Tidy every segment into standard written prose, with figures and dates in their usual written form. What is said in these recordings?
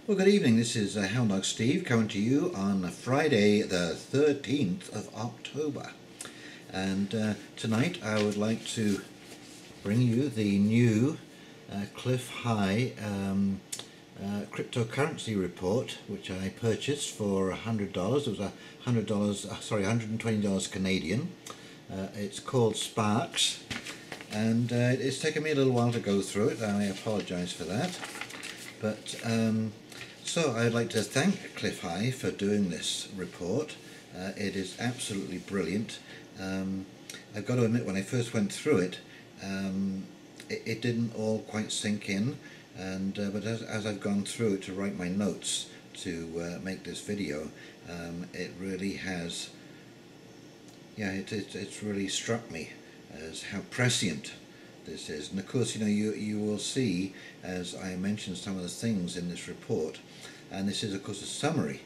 Well, good evening. This is Hound Dog Steve coming to you on Friday the 13th of October. And tonight I would like to bring you the new Clif High cryptocurrency report, which I purchased for $100. It was $120 Canadian. It's called Sparks, and it's taken me a little while to go through it. I apologize for that. But so I'd like to thank Clif High for doing this report. It is absolutely brilliant. I've got to admit, when I first went through it, it didn't all quite sink in, and but as I've gone through it to write my notes to make this video, it really has, it's really struck me as how prescient this is. And of course, you will see, as I mentioned, some of the things in this report, and this is of course a summary.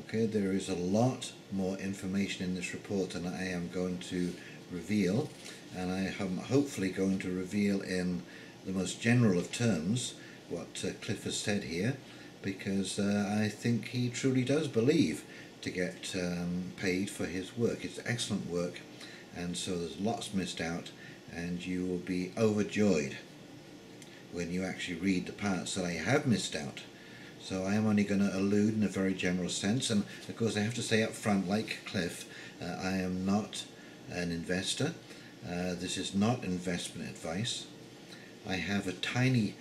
Okay, there is a lot more information in this report than I am going to reveal, and I am hopefully going to reveal in the most general of terms what Clif has said here, because I think he truly does believe to get paid for his work. It's excellent work, and so there's lots missed out, and you will be overjoyed when you actually read the parts that I have missed out. So I am only going to allude in a very general sense, and of course I have to say up front, like Clif, I am not an investor. This is not investment advice. I have a tiny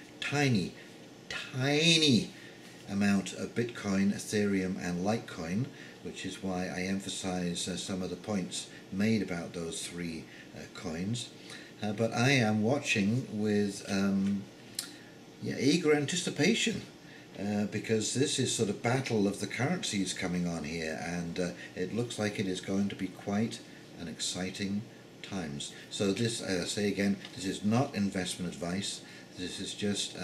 amount of Bitcoin, Ethereum and Litecoin, which is why I emphasize some of the points made about those three coins. But I am watching with eager anticipation, because this is sort of battle of the currencies coming on here, and it looks like it is going to be quite an exciting times. So this, as I say again, this is not investment advice. This is just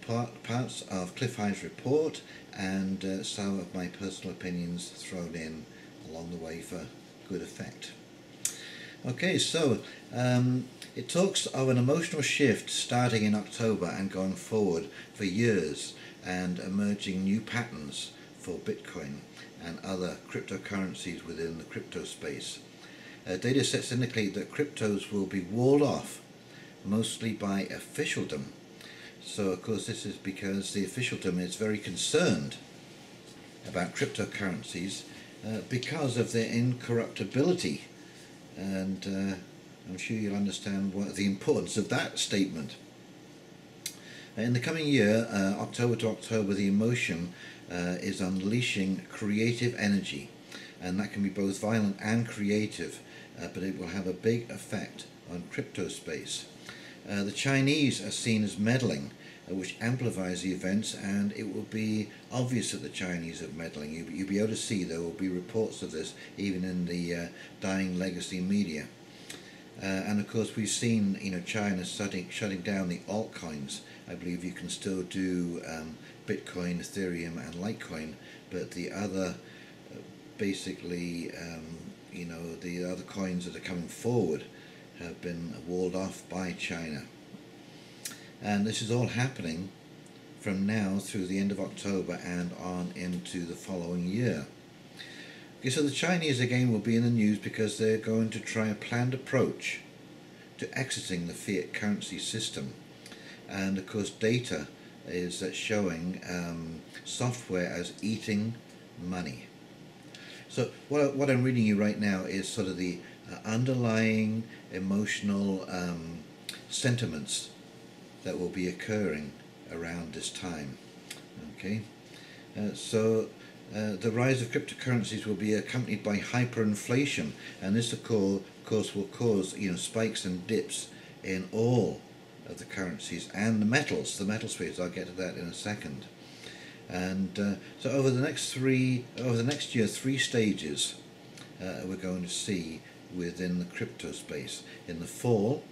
parts of Clif High's report and some of my personal opinions thrown in along the way for good effect. Okay, so it talks of an emotional shift starting in October and going forward for years, and emerging new patterns for Bitcoin and other cryptocurrencies within the crypto space. Data sets indicate that cryptos will be walled off mostly by officialdom. So of course this is because the officialdom is very concerned about cryptocurrencies because of their incorruptibility, and I'm sure you'll understand the importance of that statement. In the coming year, October to October, the emotion is unleashing creative energy, and that can be both violent and creative, but it will have a big effect on crypto space. The Chinese are seen as meddling, which amplifies the events, and it will be obvious that the Chinese are meddling. You'll be able to see there will be reports of this even in the dying legacy media. And of course we've seen China shutting down the altcoins. I believe you can still do Bitcoin, Ethereum and Litecoin, but the other basically the other coins that are coming forward have been walled off by China. And this is all happening from now through the end of October and on into the following year. Okay, so the Chinese again will be in the news because they're going to try a planned approach to exiting the fiat currency system. And of course data is showing software as eating money. So what I'm reading you right now is sort of the underlying emotional sentiments that will be occurring around this time. Okay, so the rise of cryptocurrencies will be accompanied by hyperinflation, and this of course will cause spikes and dips in all of the currencies and the metal space. I'll get to that in a second. And so over the next year, three stages we're going to see within the crypto space. In the fall,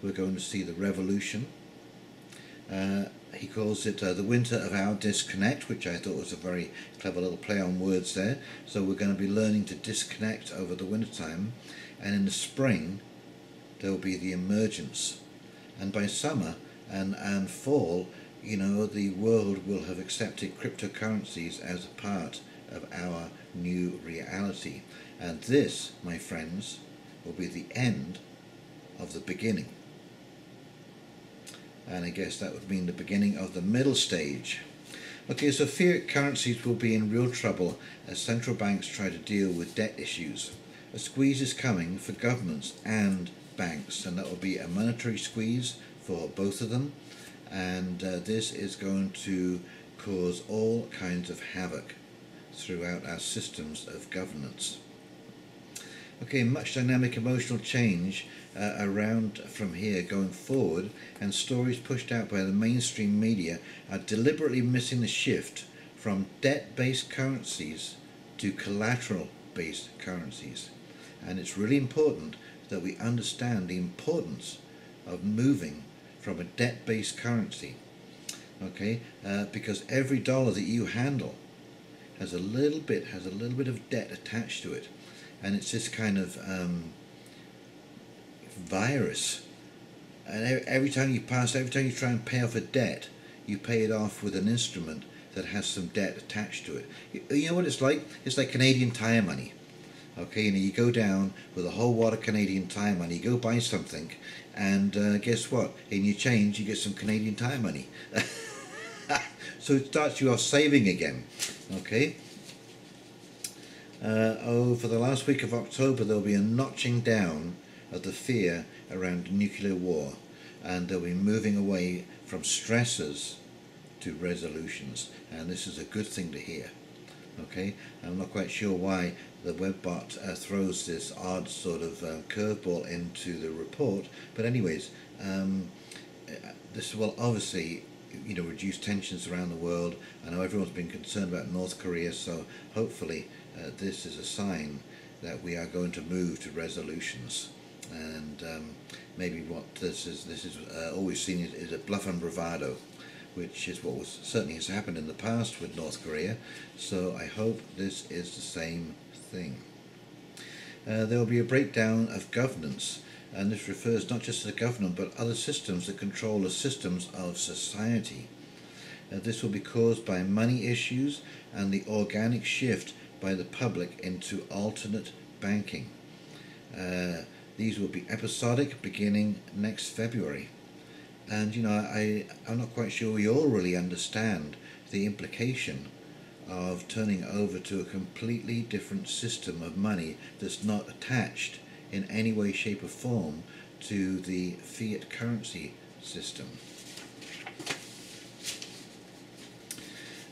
we're going to see the revolution. He calls it the winter of our disconnect, which I thought was a very clever little play on words there. So we're going to be learning to disconnect over the winter time, and in the spring there will be the emergence, and by summer and fall the world will have accepted cryptocurrencies as a part of our new reality. And this, my friends, will be the end of the beginning. And I guess that would mean the beginning of the middle stage. Okay, so fiat currencies will be in real trouble as central banks try to deal with debt issues. A squeeze is coming for governments and banks, and that will be a monetary squeeze for both of them, and this is going to cause all kinds of havoc throughout our systems of governance. Okay, much dynamic emotional change around from here going forward, and stories pushed out by the mainstream media are deliberately missing the shift from debt-based currencies to collateral-based currencies. And it's really important that we understand the importance of moving from a debt-based currency, okay? Because every dollar that you handle has a little bit of debt attached to it, and it's this kind of virus. And every time you try and pay off a debt, you pay it off with an instrument that has some debt attached to it. You know what it's like? It's like Canadian Tire money. Okay, you go down with a whole wad of Canadian Tire money, you go buy something, and guess what? In your change, you get some Canadian Tire money. So it starts you off saving again. Okay. For the last week of October, there will be a notching down of the fear around nuclear war, and they'll be moving away from stressors to resolutions, and this is a good thing to hear. Okay, I'm not quite sure why the webbot throws this odd sort of curveball into the report, but anyways, this will obviously reduce tensions around the world. I know everyone's been concerned about North Korea, so hopefully this is a sign that we are going to move to resolutions. And maybe what this is always seen is a bluff and bravado, which is what certainly has happened in the past with North Korea. So I hope this is the same thing. There will be a breakdown of governance, and this refers not just to the government but other systems that control the systems of society. This will be caused by money issues and the organic shift by the public into alternate banking. These will be episodic beginning next February. And I'm not quite sure we all really understand the implication of turning over to a completely different system of money that's not attached in any way, shape or form to the fiat currency system.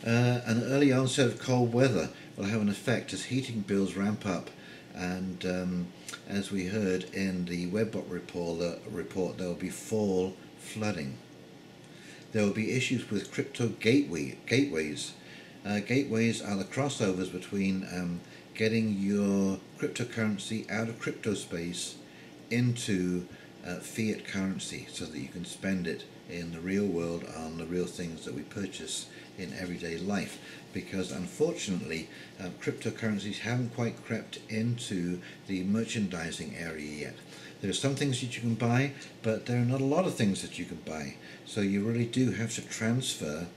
An early onset of cold weather will have an effect as heating bills ramp up, and as we heard in the webbot report, there will be fall flooding. There will be issues with crypto gateways. Gateways are the crossovers between getting your cryptocurrency out of crypto space into fiat currency, so that you can spend it in the real world on the real things that we purchase in everyday life. Because unfortunately, cryptocurrencies haven't quite crept into the merchandising area yet. There are some things that you can buy, but there are not a lot of things that you can buy. So you really do have to transfer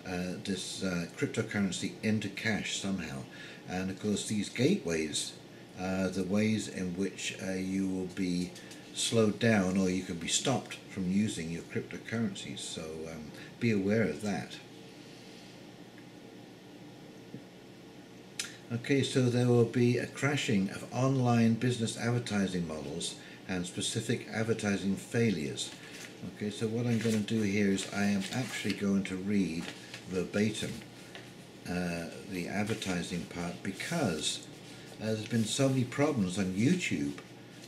this cryptocurrency into cash somehow. And of course, these gateways are the ways in which you will be slowed down, or you can be stopped from using your cryptocurrencies. So be aware of that. Okay, so there will be a crashing of online business advertising models and specific advertising failures. Okay, so what I'm going to do here is I am actually going to read verbatim the advertising part, because there's been so many problems on YouTube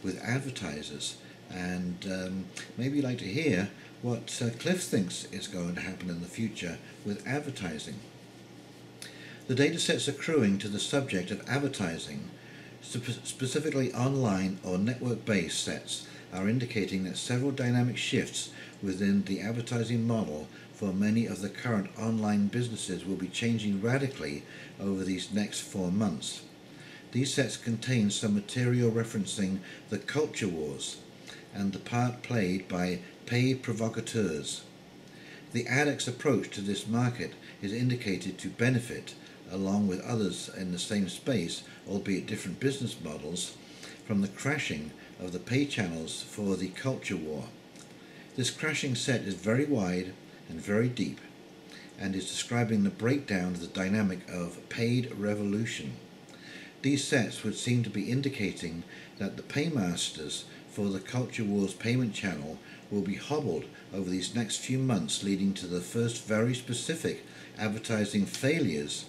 with advertisers, and maybe you'd like to hear what Clif thinks is going to happen in the future with advertising. The datasets accruing to the subject of advertising, specifically online or network-based sets, are indicating that several dynamic shifts within the advertising model for many of the current online businesses will be changing radically over these next 4 months. These sets contain some material referencing the culture wars and the part played by paid provocateurs. The ADDX approach to this market is indicated to benefit, along with others in the same space, albeit different business models, from the crashing of the pay channels for the culture war. This crashing set is very wide and very deep, and is describing the breakdown of the dynamic of paid revolution. These sets would seem to be indicating that the paymasters for the culture war's payment channel will be hobbled over these next few months, leading to the first very specific advertising failures,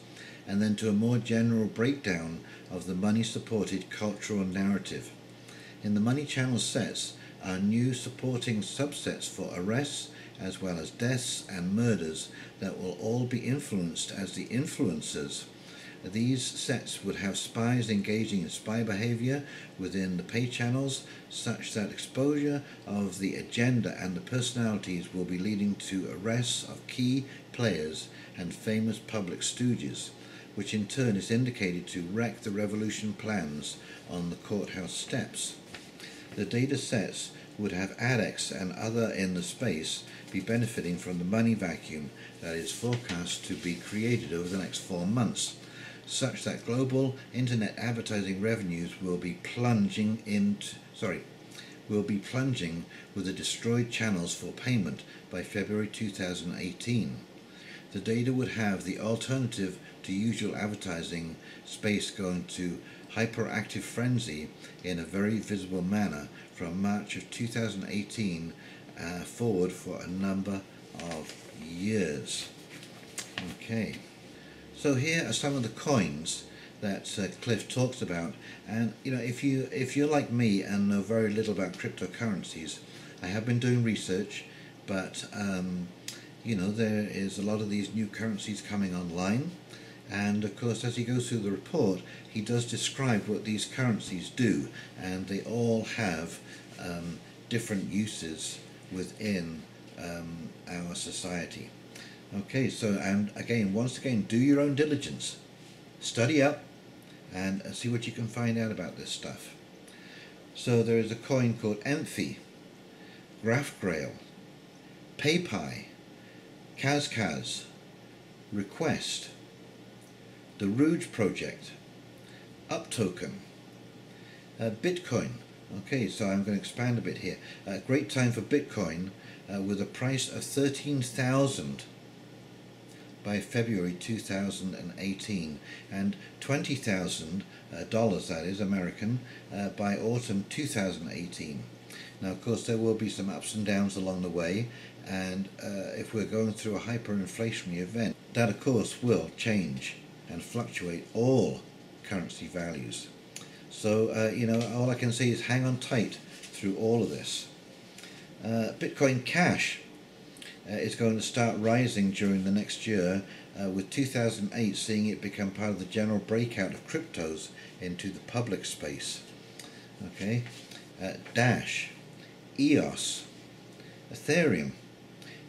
and then to a more general breakdown of the money-supported cultural narrative. In the money channel sets are new supporting subsets for arrests, as well as deaths and murders, that will all be influenced as the influencers. These sets would have spies engaging in spy behavior within the pay channels, such that exposure of the agenda and the personalities will be leading to arrests of key players and famous public stooges, which in turn is indicated to wreck the revolution plans on the courthouse steps. The data sets would have ADDX and other in the space be benefiting from the money vacuum that is forecast to be created over the next 4 months, such that global internet advertising revenues will be plunging with the destroyed channels for payment by February 2018. The data would have the alternative to usual advertising space going to hyperactive frenzy in a very visible manner from March of 2018 forward for a number of years. Okay, so here are some of the coins that Clif talks about, and if you're like me and know very little about cryptocurrencies, I have been doing research, but there is a lot of these new currencies coming online, and of course as he goes through the report he does describe what these currencies do, and they all have different uses within our society. Okay, so, and again, once again, do your own diligence, study up and see what you can find out about this stuff. So there is a coin called Emphi, Graphgrail, PayPi, Kazkaz, Request, the Rouge Project, Uptoken, Bitcoin. Okay, so I'm going to expand a bit here. Great time for Bitcoin with a price of 13,000 by February 2018 and $20,000 that is American by autumn 2018. Now of course there will be some ups and downs along the way, and if we're going through a hyperinflationary event, that of course will change and fluctuate all currency values. So all I can say is hang on tight through all of this. Bitcoin Cash is going to start rising during the next year, with 2008 seeing it become part of the general breakout of cryptos into the public space. Okay, Dash, EOS, Ethereum.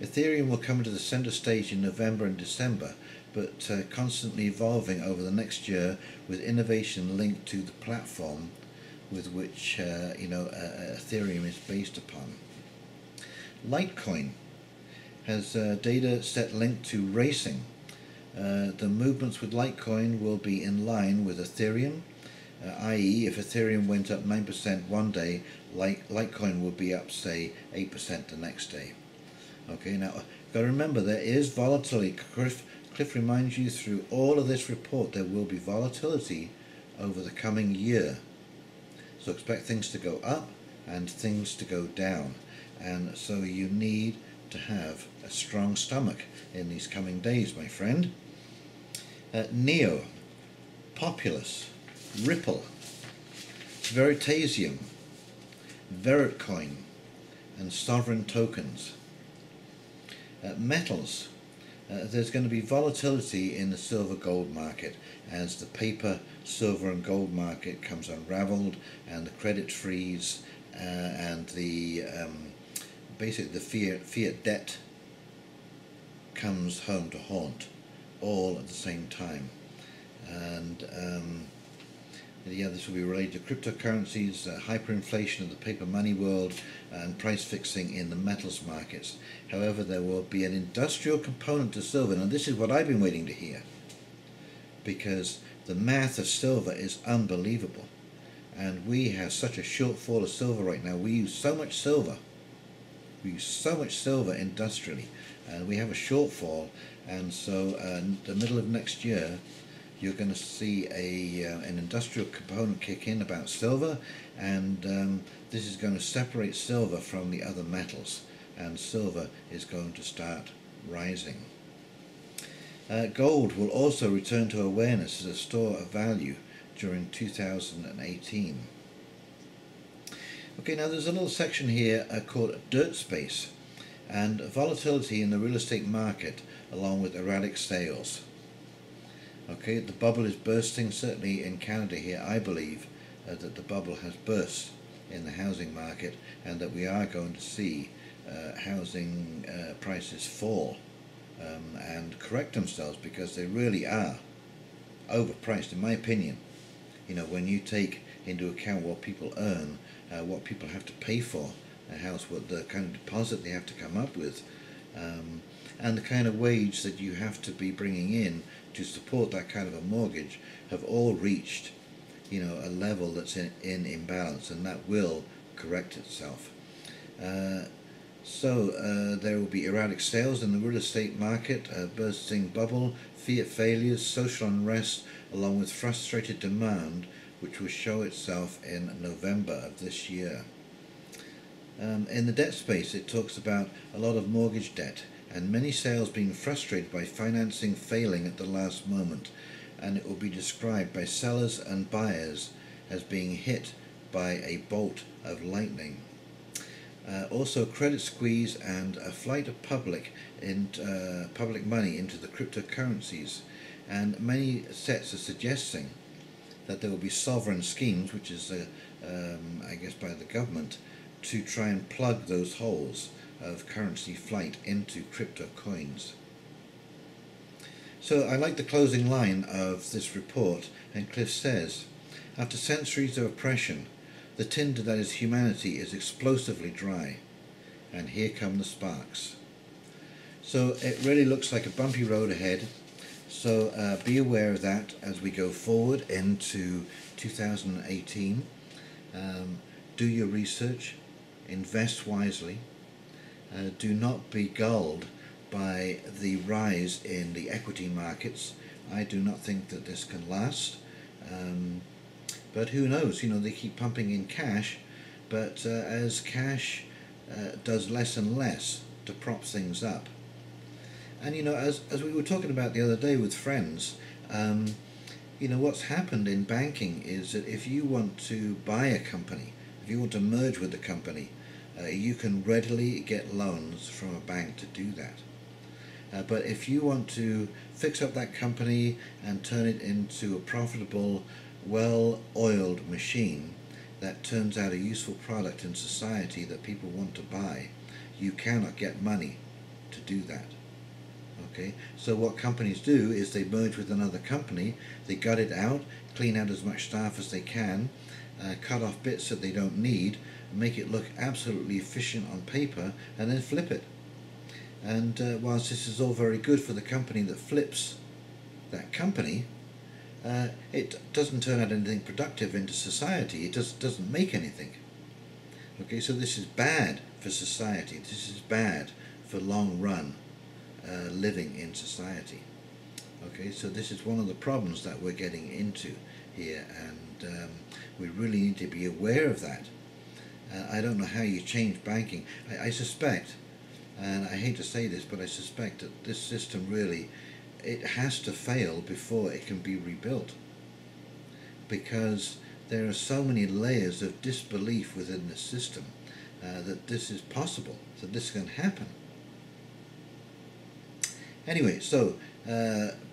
Ethereum will come into the center stage in November and December, but constantly evolving over the next year with innovation linked to the platform with which Ethereum is based upon. Litecoin has data set linked to racing. The movements with Litecoin will be in line with Ethereum, i.e. if Ethereum went up 9% one day, Litecoin will be up say 8% the next day. Okay, now got to remember there is volatility. Clif reminds you through all of this report there will be volatility over the coming year. So expect things to go up and things to go down, and so you need to have a strong stomach in these coming days, my friend. Neo, Populous, Ripple, Veritasium, Veritcoin, and Sovereign tokens. Metals. There's going to be volatility in the silver gold market as the paper, silver and gold market comes unraveled, and the credit freeze and the basically the fiat debt comes home to haunt all at the same time. And Yeah, this will be related to cryptocurrencies, hyperinflation of the paper money world, and price fixing in the metals markets. However, there will be an industrial component to silver. Now, this is what I've been waiting to hear, because the math of silver is unbelievable. And we have such a shortfall of silver right now. We use so much silver. We use so much silver industrially, and we have a shortfall. And so, the middle of next year, you're going to see an industrial component kick in about silver, and this is going to separate silver from the other metals, and silver is going to start rising. Gold will also return to awareness as a store of value during 2018. Okay, now there's a little section here called Dirt Space, and volatility in the real estate market along with erratic sales. Okay, the bubble is bursting, certainly in Canada here. I believe that the bubble has burst in the housing market, and that we are going to see housing prices fall and correct themselves, because they really are overpriced, in my opinion. You know, when you take into account what people earn, what people have to pay for a house, what the kind of deposit they have to come up with, and the kind of wage that you have to be bringing in to support that kind of a mortgage, have all reached, you know, a level that's in imbalance, and that will correct itself. So there will be erratic sales in the real estate market, bursting bubble, fiat failures, social unrest, along with frustrated demand, which will show itself in November of this year. In the debt space, it talks about a lot of mortgage debt, and many sales being frustrated by financing failing at the last moment, and it will be described by sellers and buyers as being hit by a bolt of lightning. Also, credit squeeze and a flight of public money into the cryptocurrencies, and many sets are suggesting that there will be sovereign schemes, which is I guess by the government, to try and plug those holes of currency flight into crypto coins. So I like the closing line of this report, and Clif says, after centuries of oppression, the tinder that is humanity is explosively dry, and here come the sparks. So it really looks like a bumpy road ahead, so be aware of that as we go forward into 2018. Do your research, invest wisely, do not be gulled by the rise in the equity markets. I do not think that this can last, but who knows, you know, they keep pumping in cash, but as cash does less and less to prop things up. And you know, as we were talking about the other day with friends, you know, what's happened in banking is that if you want to buy a company, if you want to merge with the company, you can readily get loans from a bank to do that. But if you want to fix up that company and turn it into a profitable, well-oiled machine that turns out a useful product in society that people want to buy, you cannot get money to do that. Okay, so what companies do is they merge with another company, they gut it out, clean out as much staff as they can, cut off bits that they don't need, make it look absolutely efficient on paper, and then flip it. And whilst this is all very good for the company that flips that company, it doesn't turn out anything productive into society. It just doesn't make anything. Okay, so this is bad for society. This is bad for long run living in society. Okay, so this is one of the problems that we're getting into here, and we really need to be aware of that. I don't know how you change banking. I suspect, and I hate to say this, but I suspect that this system really, it has to fail before it can be rebuilt, because there are so many layers of disbelief within the system that this is possible, that this can happen. Anyway, so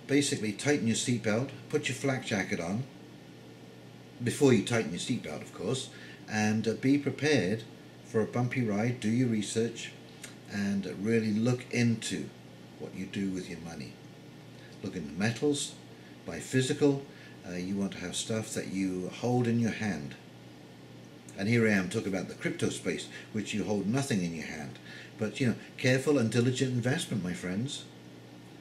basically tighten your seatbelt, put your flak jacket on, before you tighten your seatbelt of course, and be prepared for a bumpy ride. Do your research and really look into what you do with your money. Look into metals, buy physical, You want to have stuff that you hold in your hand. And here I am talking about the crypto space, which you hold nothing in your hand. But, careful and diligent investment, my friends.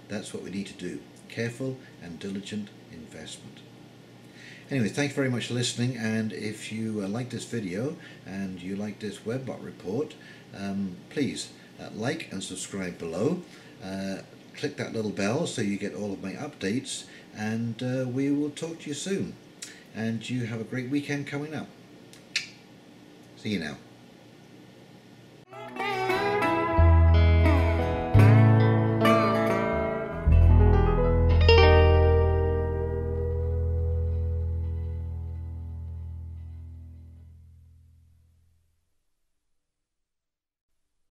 That's what we need to do. Careful and diligent investment. Anyway, thanks very much for listening, and if you like this video and you like this Webbot report, please like and subscribe below. Click that little bell so you get all of my updates, and we will talk to you soon. And you have a great weekend coming up. See you now.